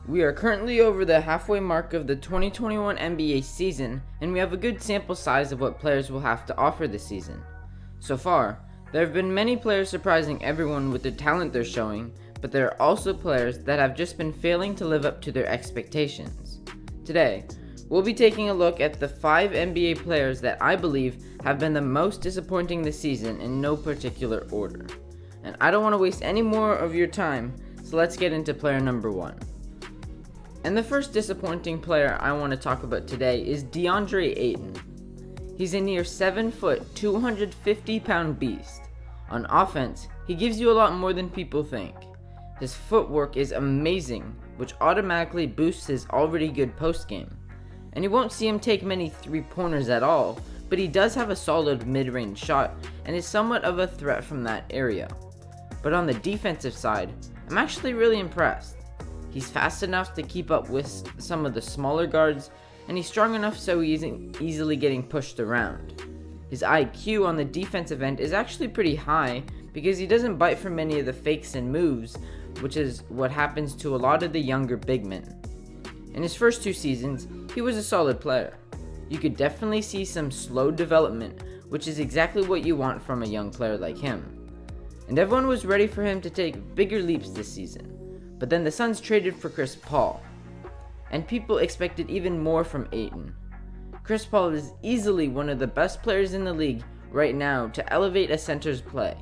We are currently over the halfway mark of the 2021 NBA season, and we have a good sample size of what players will have to offer this season. So far, there have been many players surprising everyone with the talent they're showing, but there are also players that have just been failing to live up to their expectations. Today, we'll be taking a look at the 5 NBA players that I believe have been the most disappointing this season in no particular order. And I don't want to waste any more of your time, so let's get into player number 1. And the first disappointing player I want to talk about today is Deandre Ayton. He's a near 7-foot, 250-pound beast. On offense, he gives you a lot more than people think. His footwork is amazing, which automatically boosts his already good post game. And you won't see him take many three-pointers at all, but he does have a solid mid-range shot and is somewhat of a threat from that area. But on the defensive side, I'm actually really impressed. He's fast enough to keep up with some of the smaller guards, and he's strong enough so he isn't easily getting pushed around. His IQ on the defensive end is actually pretty high because he doesn't bite for many of the fakes and moves, which is what happens to a lot of the younger big men. In his first 2 seasons, he was a solid player. You could definitely see some slow development, which is exactly what you want from a young player like him. And everyone was ready for him to take bigger leaps this season. But then the Suns traded for Chris Paul, and people expected even more from Ayton. Chris Paul is easily one of the best players in the league right now to elevate a center's play.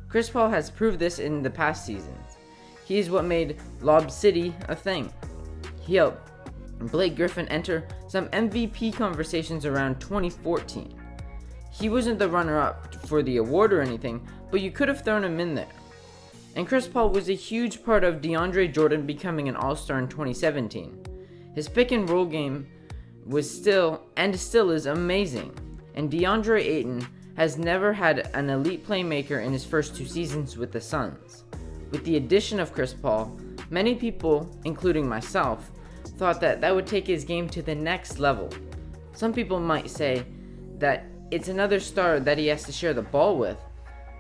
Chris Paul has proved this in the past seasons. He is what made Lob City a thing. He helped Blake Griffin enter some MVP conversations around 2014. He wasn't the runner-up for the award or anything, but you could have thrown him in there. And Chris Paul was a huge part of DeAndre Jordan becoming an All-Star in 2017. His pick and roll game was still is amazing. And DeAndre Ayton has never had an elite playmaker in his first 2 seasons with the Suns. With the addition of Chris Paul, many people, including myself, thought that would take his game to the next level. Some people might say that it's another star that he has to share the ball with,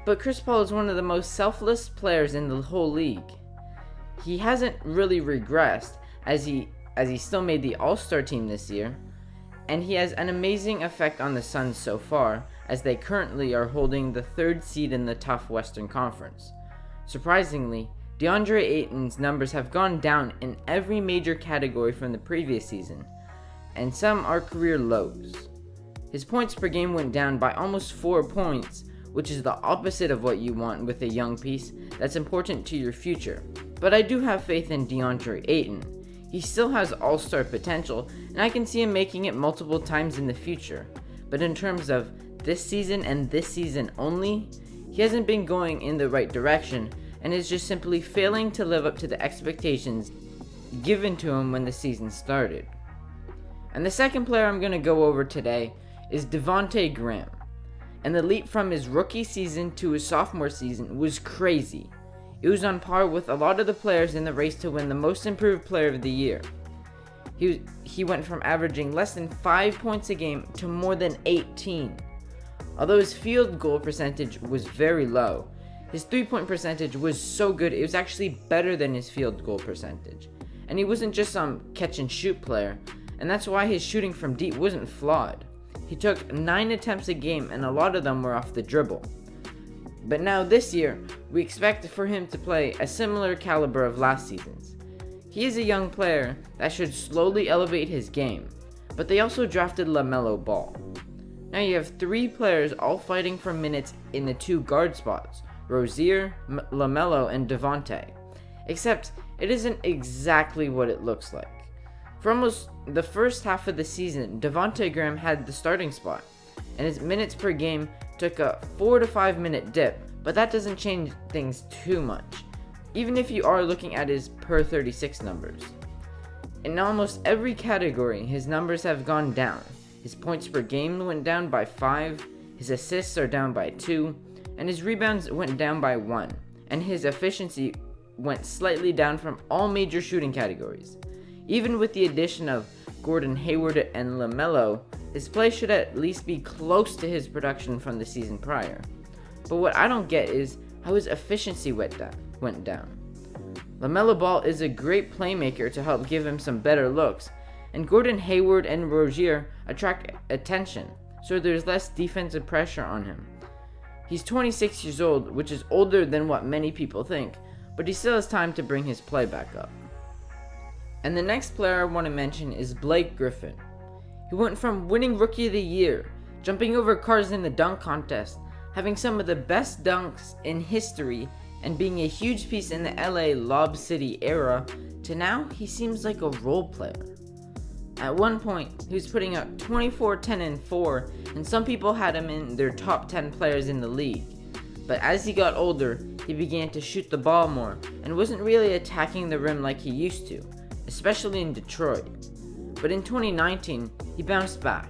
but Chris Paul is one of the most selfless players in the whole league. He hasn't really regressed as he still made the All-Star team this year, and he has an amazing effect on the Suns so far, as they currently are holding the 3rd seed in the tough Western Conference. Surprisingly, DeAndre Ayton's numbers have gone down in every major category from the previous season, and some are career lows. His points per game went down by almost 4 points, which is the opposite of what you want with a young piece that's important to your future. But I do have faith in DeAndre Ayton. He still has all-star potential, and I can see him making it multiple times in the future. But in terms of this season and this season only, he hasn't been going in the right direction, and is just simply failing to live up to the expectations given to him when the season started. And the second player I'm going to go over today is Devonte' Graham. And the leap from his rookie season to his sophomore season was crazy. It was on par with a lot of the players in the race to win the Most Improved Player of the Year. He went from averaging less than 5 points a game to more than 18. Although his field goal percentage was very low, his 3-point percentage was so good it was actually better than his field goal percentage. And he wasn't just some catch and shoot player, and that's why his shooting from deep wasn't flawed. He took 9 attempts a game, and a lot of them were off the dribble. But now this year, we expect for him to play a similar caliber of last season's. He is a young player that should slowly elevate his game, but they also drafted LaMelo Ball. Now you have 3 players all fighting for minutes in the 2 guard spots, Rozier, LaMelo, and Devonte'. Except, it isn't exactly what it looks like. For almost the first half of the season, Devonte' Graham had the starting spot, and his minutes per game took a 4 to 5 minute dip, but that doesn't change things too much, even if you are looking at his per 36 numbers. In almost every category, his numbers have gone down. His points per game went down by 5, his assists are down by 2, and his rebounds went down by 1, and his efficiency went slightly down from all major shooting categories. Even with the addition of Gordon Hayward and LaMelo, his play should at least be close to his production from the season prior. But what I don't get is how his efficiency went down. LaMelo Ball is a great playmaker to help give him some better looks, and Gordon Hayward and Rozier attract attention, so there's less defensive pressure on him. He's 26 years old, which is older than what many people think, but he still has time to bring his play back up. And the next player I want to mention is Blake Griffin. He went from winning Rookie of the Year, jumping over cars in the dunk contest, having some of the best dunks in history, and being a huge piece in the LA Lob City era, to now he seems like a role player. At one point, he was putting up 24, 10, and 4, and some people had him in their top 10 players in the league. But as he got older, he began to shoot the ball more, and wasn't really attacking the rim like he used to, especially in Detroit. But in 2019, he bounced back,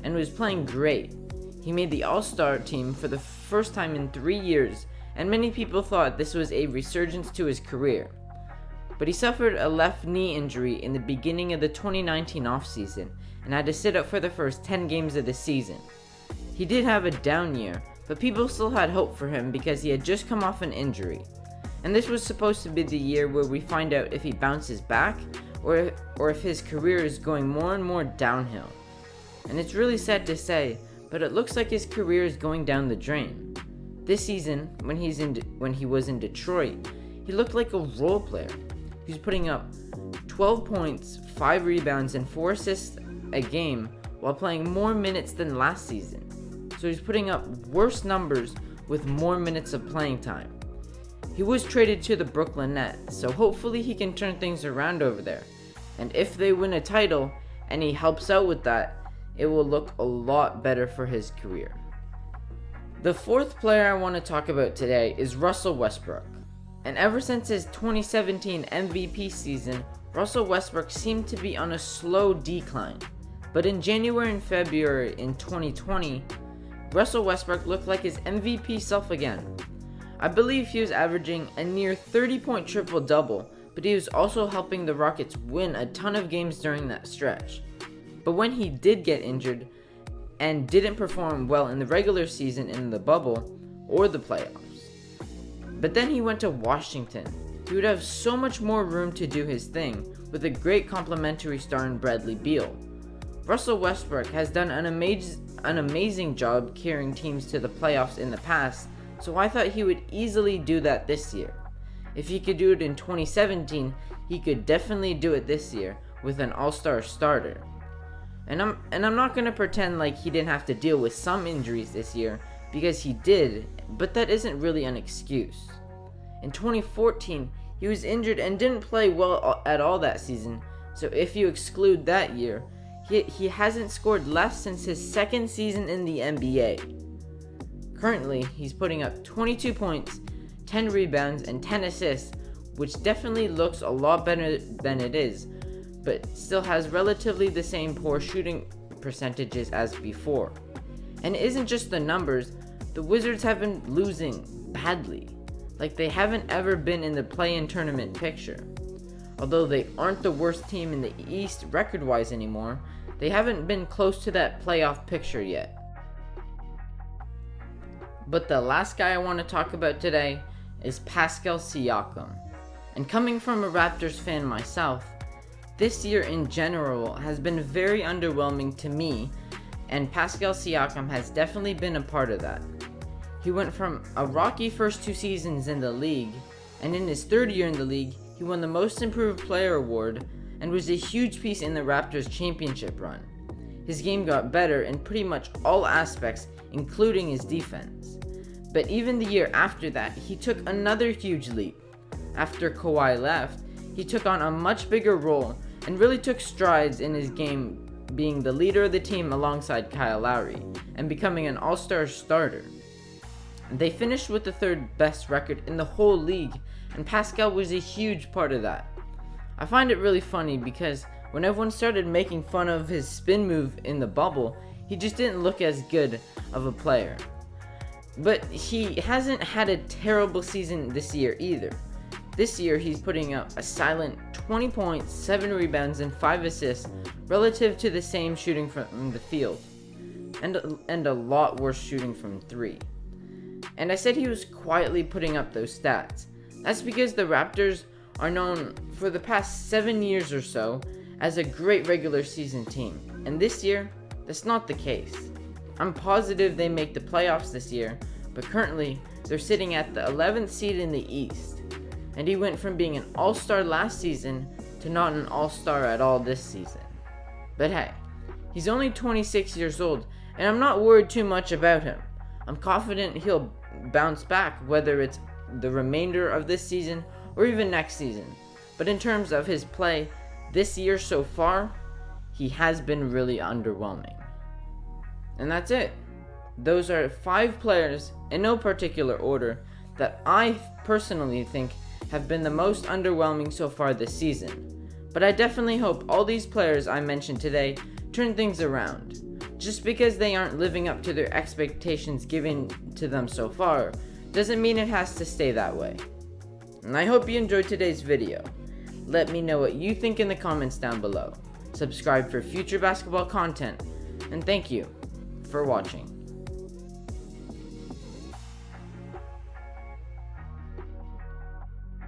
and was playing great. He made the All-Star team for the first time in 3 years, and many people thought this was a resurgence to his career. But he suffered a left knee injury in the beginning of the 2019 offseason and had to sit out for the first 10 games of the season. He did have a down year, but people still had hope for him because he had just come off an injury. And this was supposed to be the year where we find out if he bounces back or if his career is going more and more downhill. And it's really sad to say, but it looks like his career is going down the drain. This season, when he was in Detroit, he looked like a role player. He was putting up 12 points, 5 rebounds, and 4 assists a game while playing more minutes than last season. So he's putting up worse numbers with more minutes of playing time. He was traded to the Brooklyn Nets, so hopefully he can turn things around over there. And if they win a title and he helps out with that, it will look a lot better for his career. The fourth player I want to talk about today is Russell Westbrook. And ever since his 2017 MVP season, Russell Westbrook seemed to be on a slow decline. But in January and February in 2020, Russell Westbrook looked like his MVP self again. I believe he was averaging a near 30-point triple-double, but he was also helping the Rockets win a ton of games during that stretch. But when he did get injured and didn't perform well in the regular season in the bubble or the playoffs, but then he went to Washington. He would have so much more room to do his thing with a great complementary star in Bradley Beal. Russell Westbrook has done an amazing job carrying teams to the playoffs in the past, so I thought he would easily do that this year. If he could do it in 2017, he could definitely do it this year with an all-star starter. And I'm not going to pretend like he didn't have to deal with some injuries this year, because he did, but that isn't really an excuse. In 2014, he was injured and didn't play well at all that season, so if you exclude that year, he hasn't scored less since his second season in the NBA. Currently, he's putting up 22 points, 10 rebounds, and 10 assists, which definitely looks a lot better than it is, but still has relatively the same poor shooting percentages as before. And it isn't just the numbers, the Wizards have been losing badly. Like they haven't ever been in the play-in tournament picture. Although they aren't the worst team in the East record-wise anymore, they haven't been close to that playoff picture yet. But the last guy I want to talk about today is Pascal Siakam. And coming from a Raptors fan myself, this year in general has been very underwhelming to me, and Pascal Siakam has definitely been a part of that. He went from a rocky first 2 seasons in the league, and in his third year in the league, he won the Most Improved Player award and was a huge piece in the Raptors' championship run. His game got better in pretty much all aspects, including his defense. But even the year after that, he took another huge leap. After Kawhi left, he took on a much bigger role and really took strides in his game, being the leader of the team alongside Kyle Lowry and becoming an all-star starter. They finished with the third best record in the whole league, and Pascal was a huge part of that. I find it really funny because when everyone started making fun of his spin move in the bubble, he just didn't look as good of a player. But he hasn't had a terrible season this year either. This year he's putting up a silent 20 points, 7 rebounds, and 5 assists relative to the same shooting from the field, and a lot worse shooting from 3. And I said he was quietly putting up those stats. That's because the Raptors are known for the past 7 years or so as a great regular season team, and this year, that's not the case. I'm positive they make the playoffs this year, but currently, they're sitting at the 11th seed in the East, and he went from being an all-star last season to not an all-star at all this season. But hey, he's only 26 years old, and I'm not worried too much about him. I'm confident he'll bounce back, whether it's the remainder of this season or even next season. But in terms of his play this year so far, he has been really underwhelming. And that's it. Those are 5 players, in no particular order, that I personally think have been the most underwhelming so far this season. But I definitely hope all these players I mentioned today turn things around. Just because they aren't living up to their expectations given to them so far, doesn't mean it has to stay that way. And I hope you enjoyed today's video. Let me know what you think in the comments down below. Subscribe for future basketball content, and thank you for watching.